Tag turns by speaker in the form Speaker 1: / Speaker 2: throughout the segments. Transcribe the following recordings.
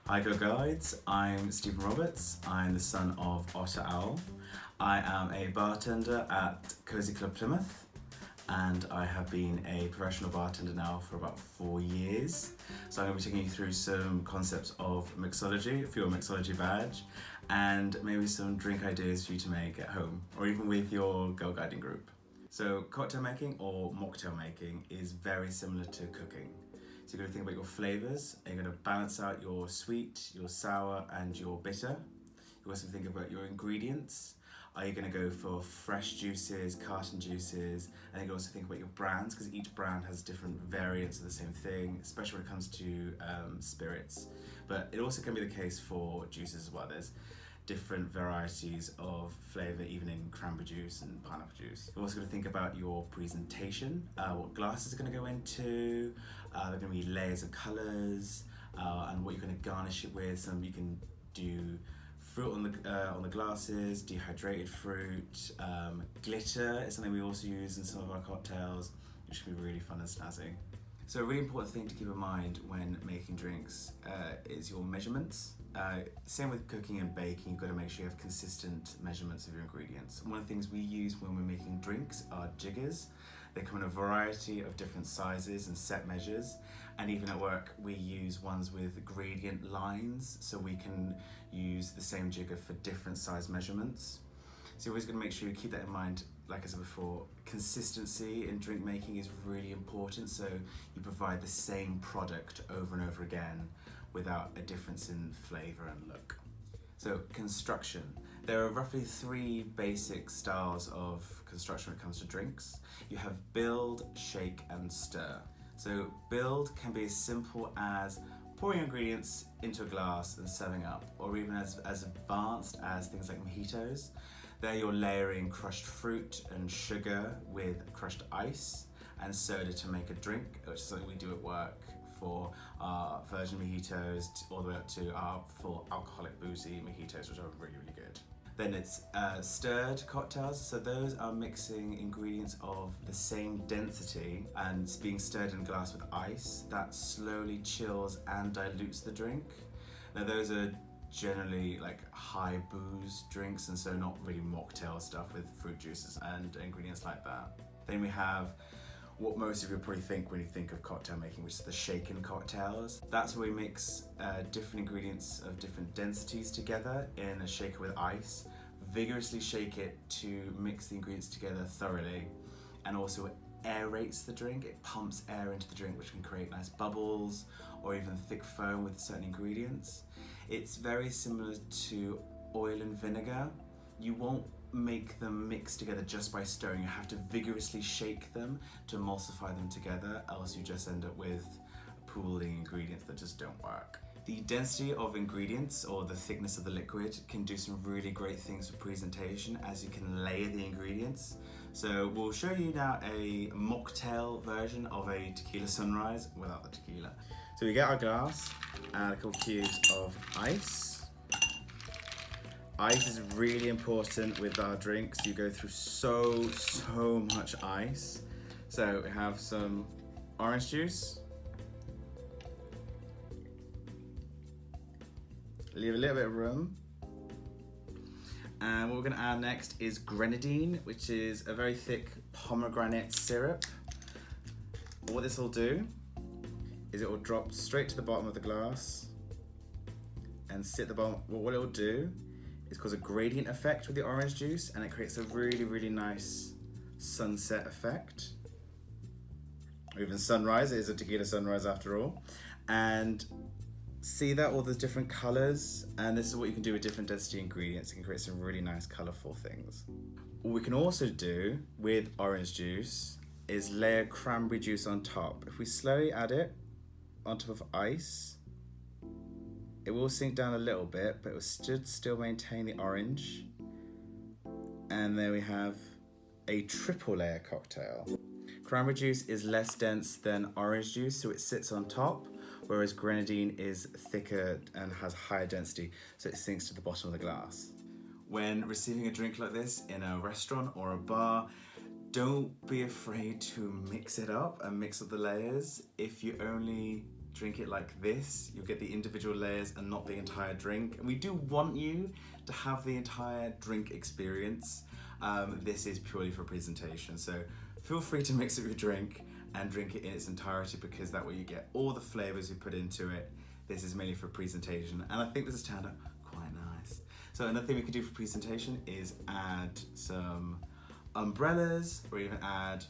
Speaker 1: Hi Go Guides, I'm Stephen Roberts. I'm the son of Otter Owl. I am a bartender at Cozy Club Plymouth and I have been a professional bartender now for about 4 years. So I'm going to be taking you through some concepts of mixology, for your mixology badge, and maybe some drink ideas for you to make at home or even with your Girl Guiding group. So cocktail making or mocktail making is very similar to cooking. So you're going to think about your flavours, and you're going to balance out your sweet, your sour and your bitter. You also think about your ingredients. Are you going to go for fresh juices, carton juices, and you can also think about your brands, because each brand has different variants of the same thing, especially when it comes to spirits. But it also can be the case for juices as well. There's different varieties of flavour, even in cranberry juice and pineapple juice. You're also going to think about your presentation, what glasses are going to go into, there are going to be layers of colours, and what you're going to garnish it with. Some you can do fruit on the glasses, dehydrated fruit, glitter is something we also use in some of our cocktails, which can be really fun and snazzy. So a really important thing to keep in mind when making drinks is your measurements. Same with cooking and baking, you've got to make sure you have consistent measurements of your ingredients. One of the things we use when we're making drinks are jiggers. They come in a variety of different sizes and set measures, and even at work we use ones with gradient lines, so we can use the same jigger for different size measurements. So you're always going to make sure you keep that in mind. Like I said before, consistency in drink making is really important, so you provide the same product over and over again without a difference in flavour and look. So construction. There are roughly 3 basic styles of construction when it comes to drinks. You have build, shake and stir. So build can be as simple as pouring ingredients into a glass and serving up, or even as advanced as things like mojitos. There you're layering crushed fruit and sugar with crushed ice and soda to make a drink, which is something we do at work for our virgin mojitos all the way up to our full alcoholic boozy mojitos, which are really, really good. Then it's stirred cocktails, so those are mixing ingredients of the same density and being stirred in a glass with ice. That slowly chills and dilutes the drink. Now those are generally like high booze drinks, and so not really mocktail stuff with fruit juices and ingredients like that. Then we have what most of you probably think when you think of cocktail making, which is the shaken cocktails. That's where we mix different ingredients of different densities together in a shaker with ice, vigorously shake it to mix the ingredients together thoroughly, and also aerates the drink. It pumps air into the drink, which can create nice bubbles or even thick foam with certain ingredients. It's very similar to oil and vinegar. You won't make them mix together just by stirring. You have to vigorously shake them to emulsify them together, else you just end up with pooling ingredients that just don't work. The density of ingredients or the thickness of the liquid can do some really great things for presentation, as you can layer the ingredients. So we'll show you now a mocktail version of a tequila sunrise without the tequila. So we get our glass and a couple cubes of ice. Ice is really important with our drinks. You go through so much ice. So we have some orange juice. Leave a little bit of room. And what we're going to add next is grenadine, which is a very thick pomegranate syrup. What this will do is it will drop straight to the bottom of the glass and sit at the bottom. Well, what it will do is cause a gradient effect with the orange juice, and it creates a really nice sunset effect. Or even sunrise. It is a tequila sunrise after all. And see that, all the different colors, and this is what you can do with different density ingredients. You can create some really nice colorful things. What we can also do with orange juice is layer cranberry juice on top. If we slowly add it on top of ice, it will sink down a little bit, but it will still maintain the orange. And there we have a triple layer cocktail. Cranberry juice is less dense than orange juice, so it sits on top, whereas grenadine is thicker and has higher density, so it sinks to the bottom of the glass. When receiving a drink like this in a restaurant or a bar, don't be afraid to mix it up and mix up the layers. If you only drink it like this, you'll get the individual layers and not the entire drink. And we do want you to have the entire drink experience. This is purely for presentation, so feel free to mix up your drink and drink it in its entirety, because that way you get all the flavors we put into it. This is mainly for presentation, and I think this has turned out quite nice. So another thing we could do for presentation is add some umbrellas, or even add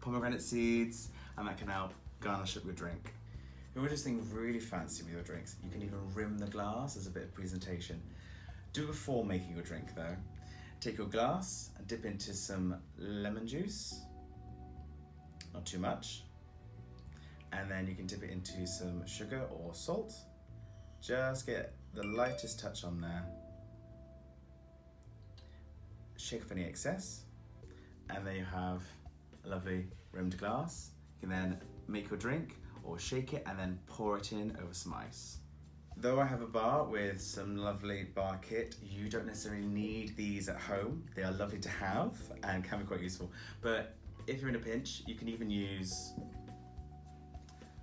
Speaker 1: pomegranate seeds, and that can help garnish up your drink. If you want to do something really fancy with your drinks, you can even rim the glass as a bit of presentation. Do it before making your drink though. Take your glass and dip into some lemon juice, not too much, and then you can dip it into some sugar or salt. Just get the lightest touch on there. Shake off any excess, and then you have a lovely rimmed glass. You can then make your drink or shake it and then pour it in over some ice. Though I have a bar with some lovely bar kit, you don't necessarily need these at home. They are lovely to have and can be quite useful. But if you're in a pinch, you can even use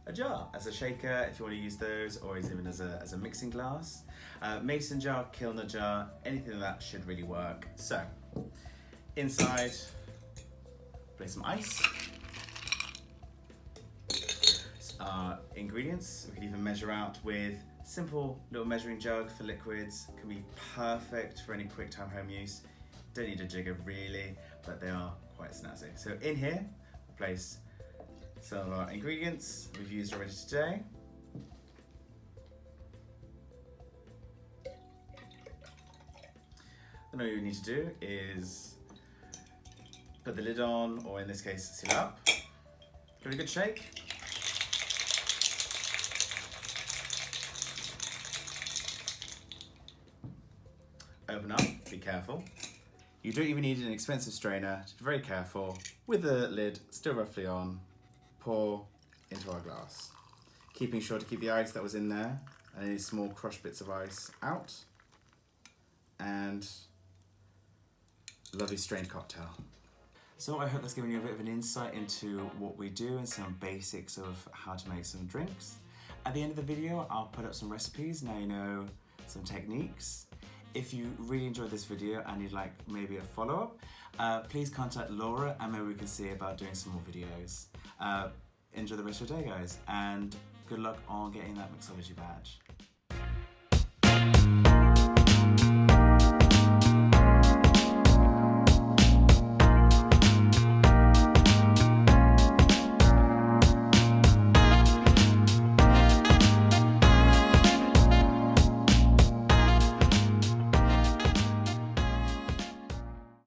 Speaker 1: a jar as a shaker if you want to use those, or even as a mixing glass. Mason jar, Kilner jar, anything like that should really work. So, inside, place some ice. Our ingredients, we can even measure out with simple little measuring jug for liquids. Can be perfect for any quick time home use. Don't need a jigger really, but they are quite snazzy. So in here, we'll place some of our ingredients we've used already today. Then all you need to do is put the lid on, or in this case, seal it up. Give it a good shake. Open up, be careful. You don't even need an expensive strainer, just be very careful. With the lid still roughly on, pour into our glass. Keeping sure to keep the ice that was in there and any small crushed bits of ice out. And lovely strained cocktail. So I hope that's given you a bit of an insight into what we do and some basics of how to make some drinks. At the end of the video, I'll put up some recipes, now you know some techniques. If you really enjoyed this video and you'd like maybe a follow-up, please contact Laura and maybe we can see about doing some more videos. Enjoy the rest of your day, guys, and good luck on getting that Mixology badge.